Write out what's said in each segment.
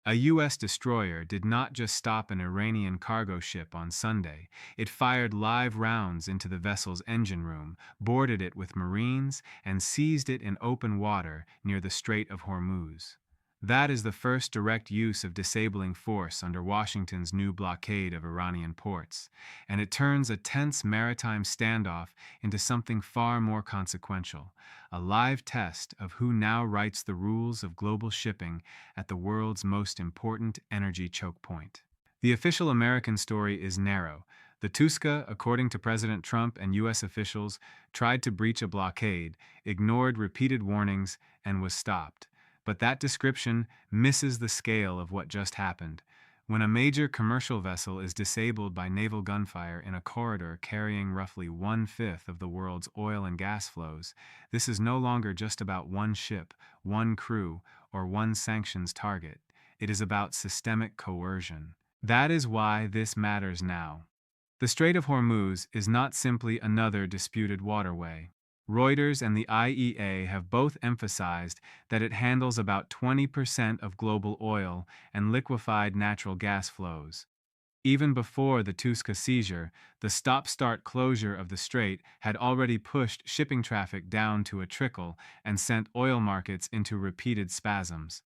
A U.S. destroyer did not just stop an Iranian cargo ship on Sunday, it fired live rounds into the vessel's engine room, boarded it with Marines, and seized it in open water near the Strait of Hormuz. That is the first direct use of disabling force under Washington's new blockade of Iranian ports, and it turns a tense maritime standoff into something far more consequential, a live test of who now writes the rules of global shipping at the world's most important energy choke point. The official American story is narrow. The Tuska, according to President Trump and U.S. officials, tried to breach a blockade, ignored repeated warnings, and was stopped. But that description misses the scale of what just happened. When a major commercial vessel is disabled by naval gunfire in a corridor carrying roughly one-fifth of the world's oil and gas flows, this is no longer just about one ship, one crew, or one sanctions target. It is about systemic coercion. That is why this matters now. The Strait of Hormuz is not simply another disputed waterway. Reuters and the IEA have both emphasized that it handles about 20% of global oil and liquefied natural gas flows. Even before the Tuska seizure, the stop-start closure of the strait had already pushed shipping traffic down to a trickle and sent oil markets into repeated spasms.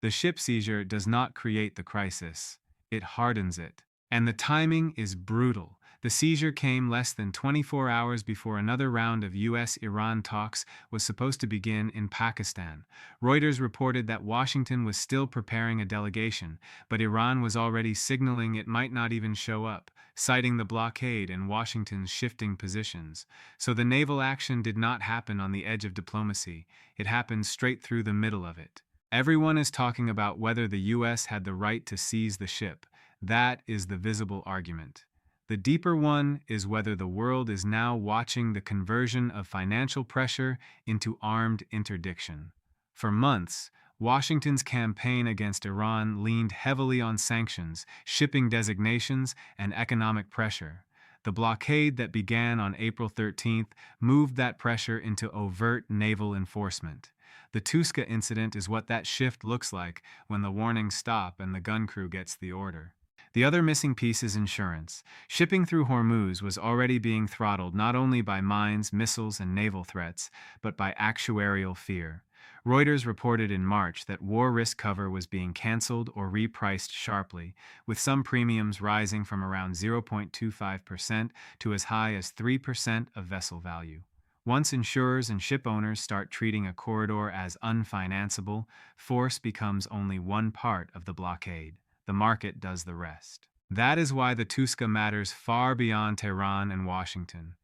The ship seizure does not create the crisis, it hardens it. And the timing is brutal. The seizure came less than 24 hours before another round of U.S.-Iran talks was supposed to begin in Pakistan. Reuters reported that Washington was still preparing a delegation, but Iran was already signaling it might not even show up, citing the blockade and Washington's shifting positions. So the naval action did not happen on the edge of diplomacy, it happened straight through the middle of it. Everyone is talking about whether the U.S. had the right to seize the ship. That is the visible argument. The deeper one is whether the world is now watching the conversion of financial pressure into armed interdiction. For months, Washington's campaign against Iran leaned heavily on sanctions, shipping designations, and economic pressure. The blockade that began on April 13th moved that pressure into overt naval enforcement. The Tuska incident is what that shift looks like when the warnings stop and the gun crew gets the order. The other missing piece is insurance. Shipping through Hormuz was already being throttled not only by mines, missiles, and naval threats, but by actuarial fear. Reuters reported in March that war risk cover was being canceled or repriced sharply, with some premiums rising from around 0.25% to as high as 3% of vessel value. Once insurers and ship owners start treating a corridor as unfinanceable, force becomes only one part of the blockade. The market does the rest. That is why the Tuska matters far beyond Tehran and Washington.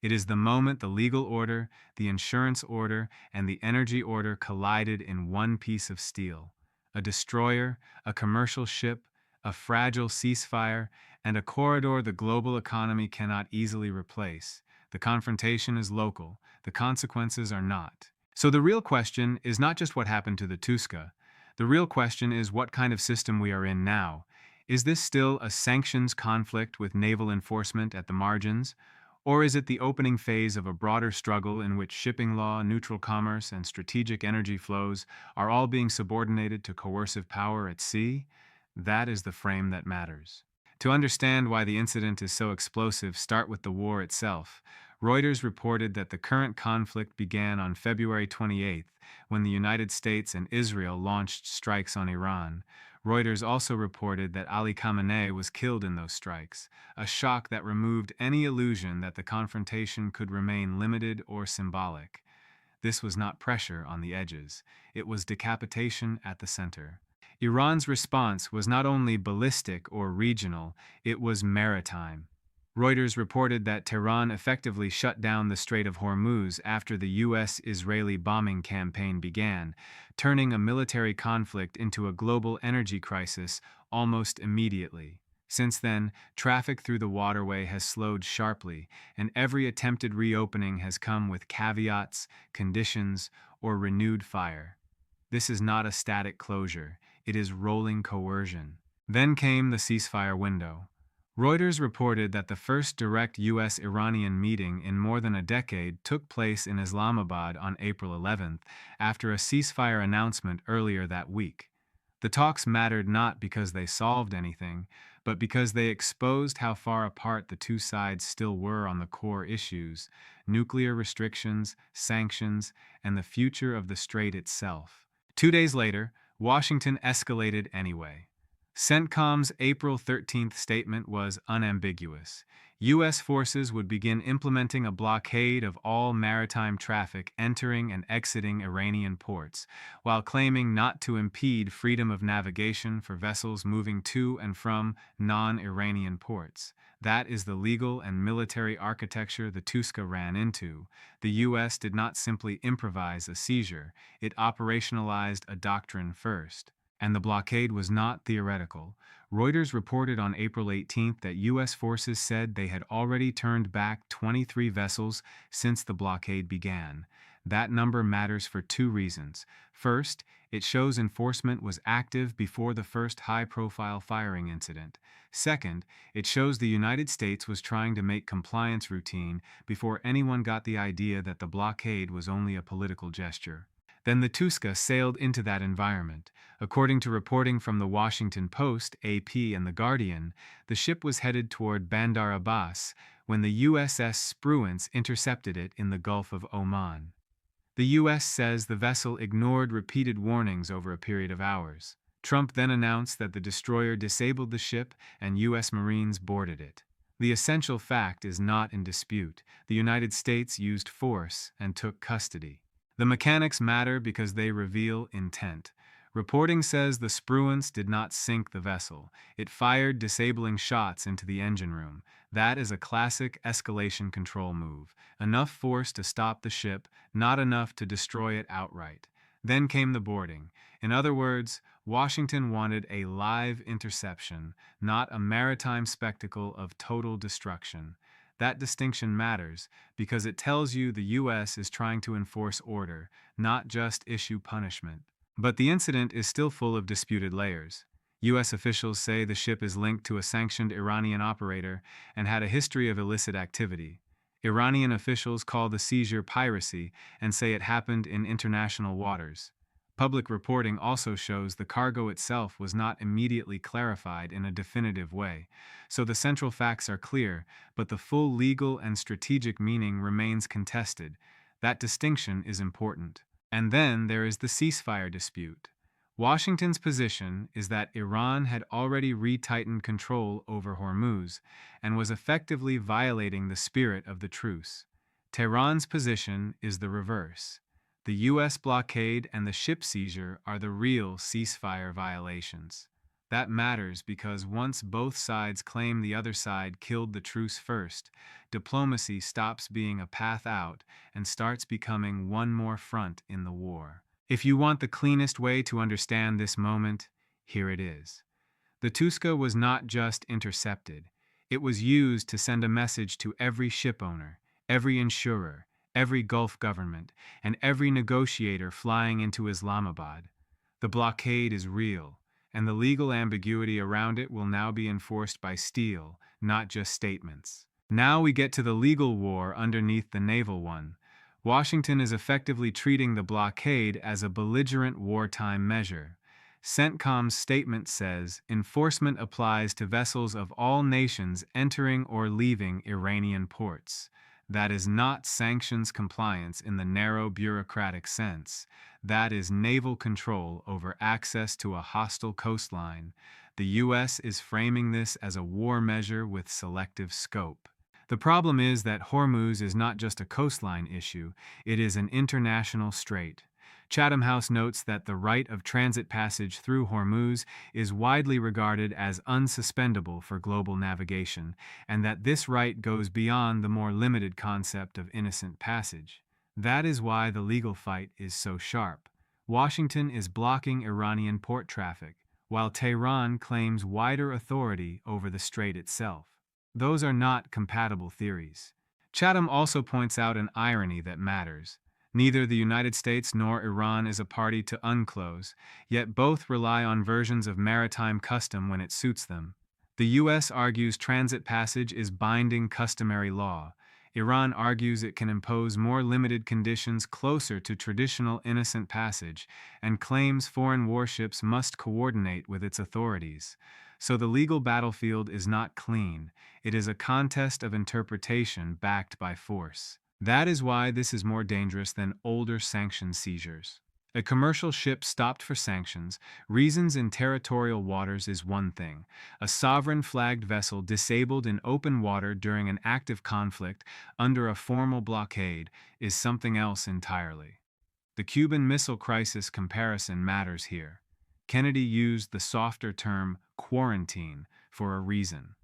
It is the moment the legal order, the insurance order, and the energy order collided in one piece of steel. A destroyer, a commercial ship, a fragile ceasefire, and a corridor the global economy cannot easily replace. The confrontation is local, the consequences are not. So the real question is not just what happened to the Tuska. The real question is what kind of system we are in now. Is this still a sanctions conflict with naval enforcement at the margins? Or is it the opening phase of a broader struggle in which shipping law, neutral commerce, and strategic energy flows are all being subordinated to coercive power at sea? That is the frame that matters. To understand why the incident is so explosive, start with the war itself. Reuters reported that the current conflict began on February 28th, when the United States and Israel launched strikes on Iran. Reuters also reported that Ali Khamenei was killed in those strikes, a shock that removed any illusion that the confrontation could remain limited or symbolic. This was not pressure on the edges, it was decapitation at the center. Iran's response was not only ballistic or regional, it was maritime. Reuters reported that Tehran effectively shut down the Strait of Hormuz after the U.S.-Israeli bombing campaign began, turning a military conflict into a global energy crisis almost immediately. Since then, traffic through the waterway has slowed sharply, and every attempted reopening has come with caveats, conditions, or renewed fire. This is not a static closure, it is rolling coercion. Then came the ceasefire window. Reuters reported that the first direct U.S.-Iranian meeting in more than a decade took place in Islamabad on April 11th, after a ceasefire announcement earlier that week. The talks mattered not because they solved anything, but because they exposed how far apart the two sides still were on the core issues: nuclear restrictions, sanctions, and the future of the strait itself. 2 days later, Washington escalated anyway. CENTCOM's April 13th statement was unambiguous. U.S. forces would begin implementing a blockade of all maritime traffic entering and exiting Iranian ports, while claiming not to impede freedom of navigation for vessels moving to and from non-Iranian ports. That is the legal and military architecture the Tuska ran into. The U.S. did not simply improvise a seizure, it operationalized a doctrine first. And the blockade was not theoretical. Reuters reported on April 18th that U.S. forces said they had already turned back 23 vessels since the blockade began. That number matters for two reasons. First, it shows enforcement was active before the first high-profile firing incident. Second, it shows the United States was trying to make compliance routine before anyone got the idea that the blockade was only a political gesture. Then the Tuska sailed into that environment. According to reporting from the Washington Post, AP, and The Guardian, the ship was headed toward Bandar Abbas when the USS Spruance intercepted it in the Gulf of Oman. The U.S. says the vessel ignored repeated warnings over a period of hours. Trump then announced that the destroyer disabled the ship and U.S. Marines boarded it. The essential fact is not in dispute. The United States used force and took custody. The mechanics matter because they reveal intent. Reporting says the Spruance did not sink the vessel. It fired disabling shots into the engine room. That is a classic escalation control move. Enough force to stop the ship, not enough to destroy it outright. Then came the boarding. In other words, Washington wanted a live interception, not a maritime spectacle of total destruction. That distinction matters because it tells you the U.S. is trying to enforce order, not just issue punishment. But the incident is still full of disputed layers. U.S. officials say the ship is linked to a sanctioned Iranian operator and had a history of illicit activity. Iranian officials call the seizure piracy and say it happened in international waters. Public reporting also shows the cargo itself was not immediately clarified in a definitive way, so the central facts are clear, but the full legal and strategic meaning remains contested. That distinction is important. And then there is the ceasefire dispute. Washington's position is that Iran had already retightened control over Hormuz and was effectively violating the spirit of the truce. Tehran's position is the reverse. The U.S. blockade and the ship seizure are the real ceasefire violations. That matters because once both sides claim the other side killed the truce first, diplomacy stops being a path out and starts becoming one more front in the war. If you want the cleanest way to understand this moment, here it is. The Tuska was not just intercepted. It was used to send a message to every shipowner, every insurer, every Gulf government, and every negotiator flying into Islamabad. The blockade is real, and the legal ambiguity around it will now be enforced by steel, not just statements. Now we get to the legal war underneath the naval one. Washington is effectively treating the blockade as a belligerent wartime measure. CENTCOM's statement says enforcement applies to vessels of all nations entering or leaving Iranian ports. That is not sanctions compliance in the narrow bureaucratic sense. That is naval control over access to a hostile coastline. The U.S. is framing this as a war measure with selective scope. The problem is that Hormuz is not just a coastline issue, it is an international strait. Chatham House notes that the right of transit passage through Hormuz is widely regarded as unsuspendable for global navigation, and that this right goes beyond the more limited concept of innocent passage. That is why the legal fight is so sharp. Washington is blocking Iranian port traffic, while Tehran claims wider authority over the strait itself. Those are not compatible theories. Chatham also points out an irony that matters. Neither the United States nor Iran is a party to UNCLOS, yet both rely on versions of maritime custom when it suits them. The U.S. argues transit passage is binding customary law. Iran argues it can impose more limited conditions closer to traditional innocent passage and claims foreign warships must coordinate with its authorities. So the legal battlefield is not clean, it is a contest of interpretation backed by force. That is why this is more dangerous than older sanction seizures. A commercial ship stopped for sanctions, reasons in territorial waters is one thing. A sovereign-flagged vessel disabled in open water during an active conflict under a formal blockade is something else entirely. The Cuban Missile Crisis comparison matters here. Kennedy used the softer term quarantine for a reason.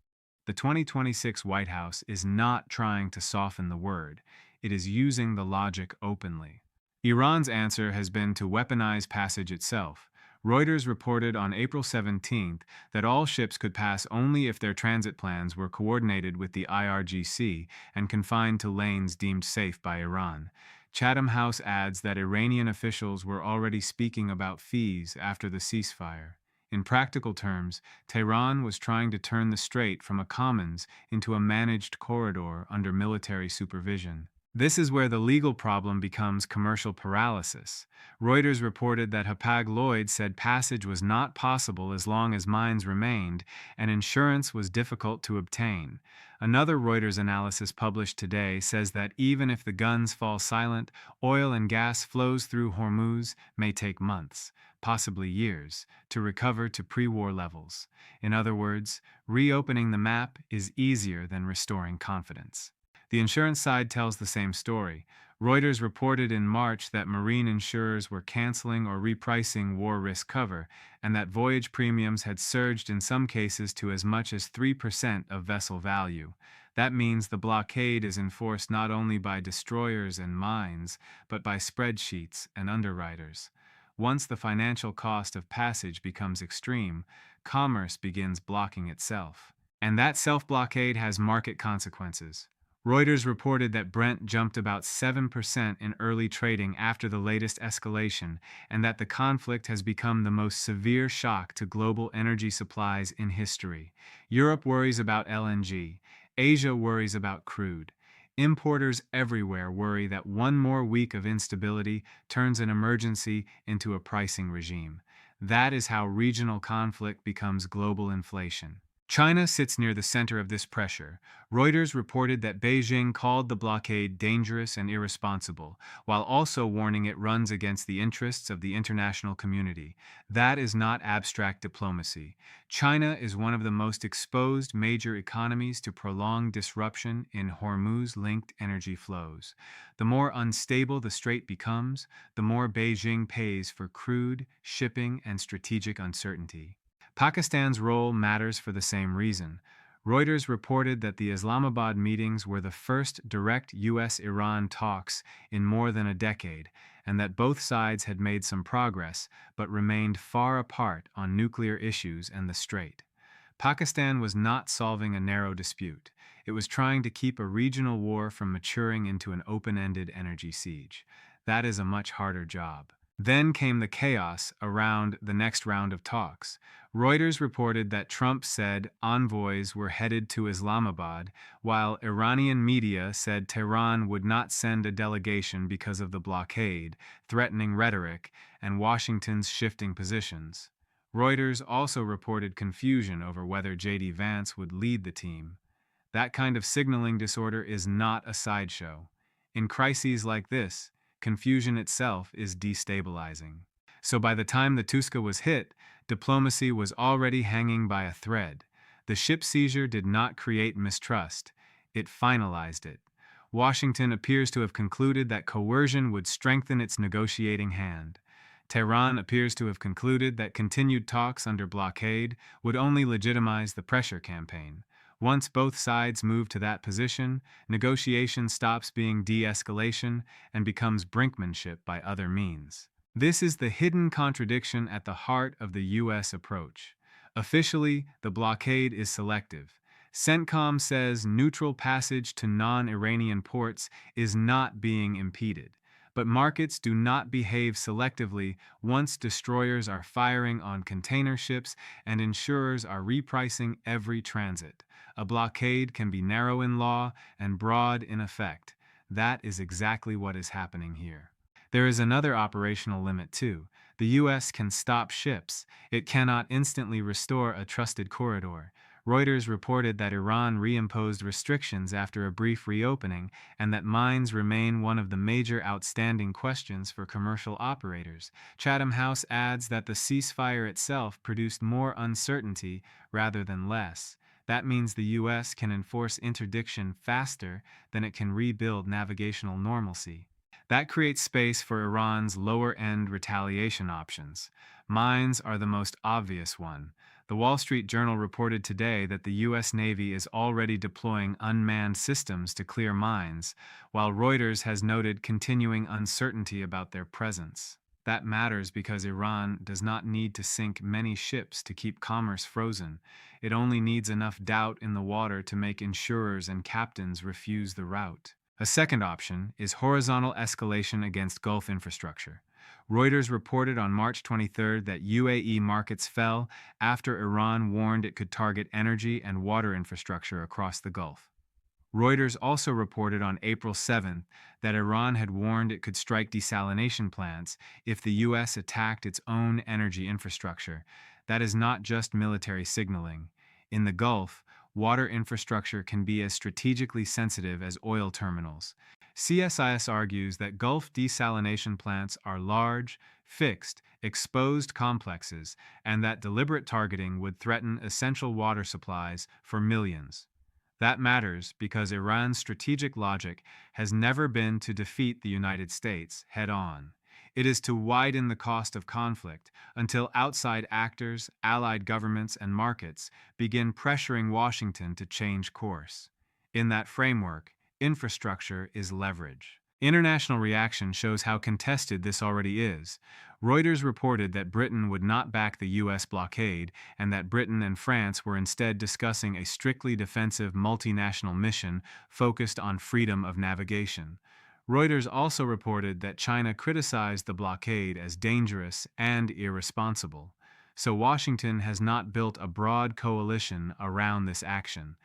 The 2026 White House is not trying to soften the word, it is using the logic openly. Iran's answer has been to weaponize passage itself. Reuters reported on April 17 that all ships could pass only if their transit plans were coordinated with the IRGC and confined to lanes deemed safe by Iran. Chatham House adds that Iranian officials were already speaking about fees after the ceasefire. In practical terms, Tehran was trying to turn the strait from a commons into a managed corridor under military supervision. This is where the legal problem becomes commercial paralysis. Reuters reported that Hapag-Lloyd said passage was not possible as long as mines remained, and insurance was difficult to obtain. Another Reuters analysis published today says that even if the guns fall silent, oil and gas flows through Hormuz may take months, possibly years, to recover to pre-war levels. In other words, reopening the map is easier than restoring confidence. The insurance side tells the same story. Reuters reported in March that marine insurers were canceling or repricing war risk cover, and that voyage premiums had surged in some cases to as much as 3% of vessel value. That means the blockade is enforced not only by destroyers and mines, but by spreadsheets and underwriters. Once the financial cost of passage becomes extreme, commerce begins blocking itself. And that self-blockade has market consequences. Reuters reported that Brent jumped about 7% in early trading after the latest escalation, and that the conflict has become the most severe shock to global energy supplies in history. Europe worries about LNG. Asia worries about crude. Importers everywhere worry that one more week of instability turns an emergency into a pricing regime. That is how regional conflict becomes global inflation. China sits near the center of this pressure. Reuters reported that Beijing called the blockade dangerous and irresponsible, while also warning it runs against the interests of the international community. That is not abstract diplomacy. China is one of the most exposed major economies to prolonged disruption in Hormuz-linked energy flows. The more unstable the strait becomes, the more Beijing pays for crude, shipping, and strategic uncertainty. Pakistan's role matters for the same reason. Reuters reported that the Islamabad meetings were the first direct U.S.-Iran talks in more than a decade, and that both sides had made some progress, but remained far apart on nuclear issues and the strait. Pakistan was not solving a narrow dispute. It was trying to keep a regional war from maturing into an open-ended energy siege. That is a much harder job. Then came the chaos around the next round of talks. Reuters reported that Trump said envoys were headed to Islamabad, while Iranian media said Tehran would not send a delegation because of the blockade, threatening rhetoric, and Washington's shifting positions. Reuters also reported confusion over whether J.D. Vance would lead the team. That kind of signaling disorder is not a sideshow. In crises like this, confusion itself is destabilizing. So by the time the Tuska was hit, diplomacy was already hanging by a thread. The ship seizure did not create mistrust. It finalized it. Washington appears to have concluded that coercion would strengthen its negotiating hand. Tehran appears to have concluded that continued talks under blockade would only legitimize the pressure campaign. Once both sides move to that position, negotiation stops being de-escalation and becomes brinkmanship by other means. This is the hidden contradiction at the heart of the U.S. approach. Officially, the blockade is selective. CENTCOM says neutral passage to non-Iranian ports is not being impeded. But markets do not behave selectively once destroyers are firing on container ships and insurers are repricing every transit. A blockade can be narrow in law and broad in effect. That is exactly what is happening here. There is another operational limit too. The U.S. can stop ships. It cannot instantly restore a trusted corridor. Reuters reported that Iran reimposed restrictions after a brief reopening and that mines remain one of the major outstanding questions for commercial operators. Chatham House adds that the ceasefire itself produced more uncertainty rather than less. That means the U.S. can enforce interdiction faster than it can rebuild navigational normalcy. That creates space for Iran's lower-end retaliation options. Mines are the most obvious one. The Wall Street Journal reported today that the U.S. Navy is already deploying unmanned systems to clear mines, while Reuters has noted continuing uncertainty about their presence. That matters because Iran does not need to sink many ships to keep commerce frozen. It only needs enough doubt in the water to make insurers and captains refuse the route. A second option is horizontal escalation against Gulf infrastructure. Reuters reported on March 23 that UAE markets fell after Iran warned it could target energy and water infrastructure across the Gulf. Reuters also reported on April 7 that Iran had warned it could strike desalination plants if the U.S. attacked its own energy infrastructure. That is not just military signaling. In the Gulf, water infrastructure can be as strategically sensitive as oil terminals. CSIS argues that Gulf desalination plants are large, fixed, exposed complexes, and that deliberate targeting would threaten essential water supplies for millions. That matters because Iran's strategic logic has never been to defeat the United States head-on. It is to widen the cost of conflict until outside actors, allied governments, and markets begin pressuring Washington to change course. In that framework, infrastructure is leverage. International reaction shows how contested this already is. Reuters reported that Britain would not back the U.S. blockade and that Britain and France were instead discussing a strictly defensive multinational mission focused on freedom of navigation. Reuters also reported that China criticized the blockade as dangerous and irresponsible. So Washington has not built a broad coalition around this action.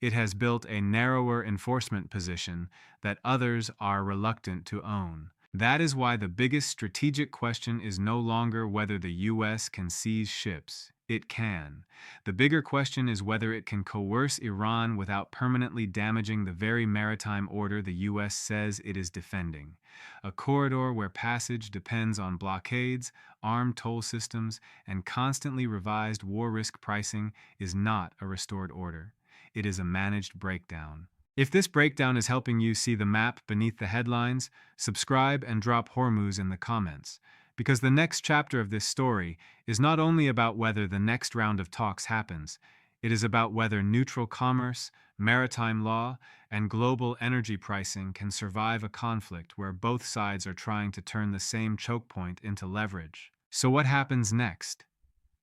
It has built a narrower enforcement position that others are reluctant to own. That is why the biggest strategic question is no longer whether the U.S. can seize ships. It can. The bigger question is whether it can coerce Iran without permanently damaging the very maritime order the U.S. says it is defending. A corridor where passage depends on blockades, armed toll systems, and constantly revised war risk pricing is not a restored order. It is a managed breakdown. If this breakdown is helping you see the map beneath the headlines, subscribe and drop Hormuz in the comments, because the next chapter of this story is not only about whether the next round of talks happens, it is about whether neutral commerce, maritime law, and global energy pricing can survive a conflict where both sides are trying to turn the same choke point into leverage. So what happens next?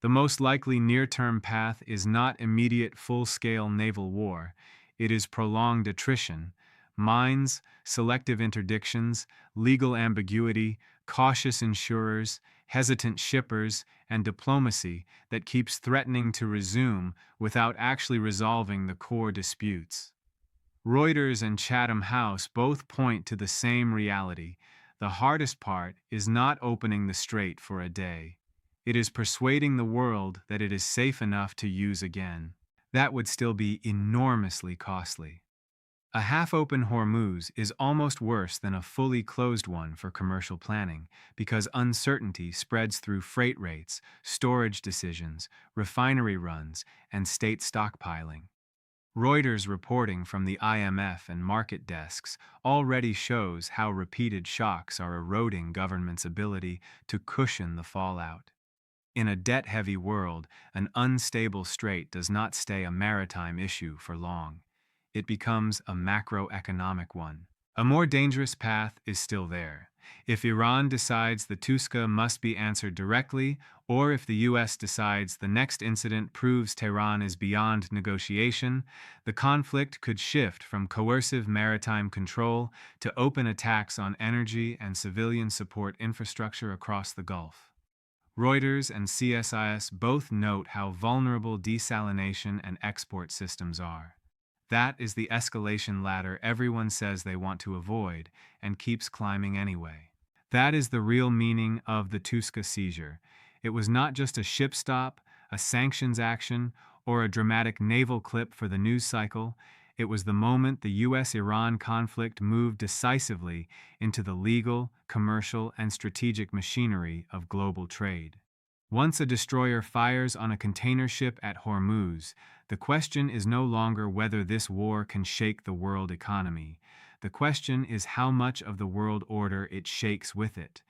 The most likely near-term path is not immediate full-scale naval war. It is prolonged attrition, mines, selective interdictions, legal ambiguity, cautious insurers, hesitant shippers, and diplomacy that keeps threatening to resume without actually resolving the core disputes. Reuters and Chatham House both point to the same reality. The hardest part is not opening the strait for a day. It is persuading the world that it is safe enough to use again. That would still be enormously costly. A half-open Hormuz is almost worse than a fully closed one for commercial planning because uncertainty spreads through freight rates, storage decisions, refinery runs, and state stockpiling. Reuters reporting from the IMF and market desks already shows how repeated shocks are eroding governments' ability to cushion the fallout. In a debt-heavy world, an unstable strait does not stay a maritime issue for long. It becomes a macroeconomic one. A more dangerous path is still there. If Iran decides the Tuska must be answered directly, or if the US decides the next incident proves Tehran is beyond negotiation, the conflict could shift from coercive maritime control to open attacks on energy and civilian support infrastructure across the Gulf. Reuters and CSIS both note how vulnerable desalination and export systems are. That is the escalation ladder everyone says they want to avoid and keeps climbing anyway. That is the real meaning of the Tuska seizure. It was not just a ship stop, a sanctions action, or a dramatic naval clip for the news cycle. It was the moment the US-Iran conflict moved decisively into the legal, commercial, and strategic machinery of global trade. Once a destroyer fires on a container ship at Hormuz, the question is no longer whether this war can shake the world economy. The question is how much of the world order it shakes with it.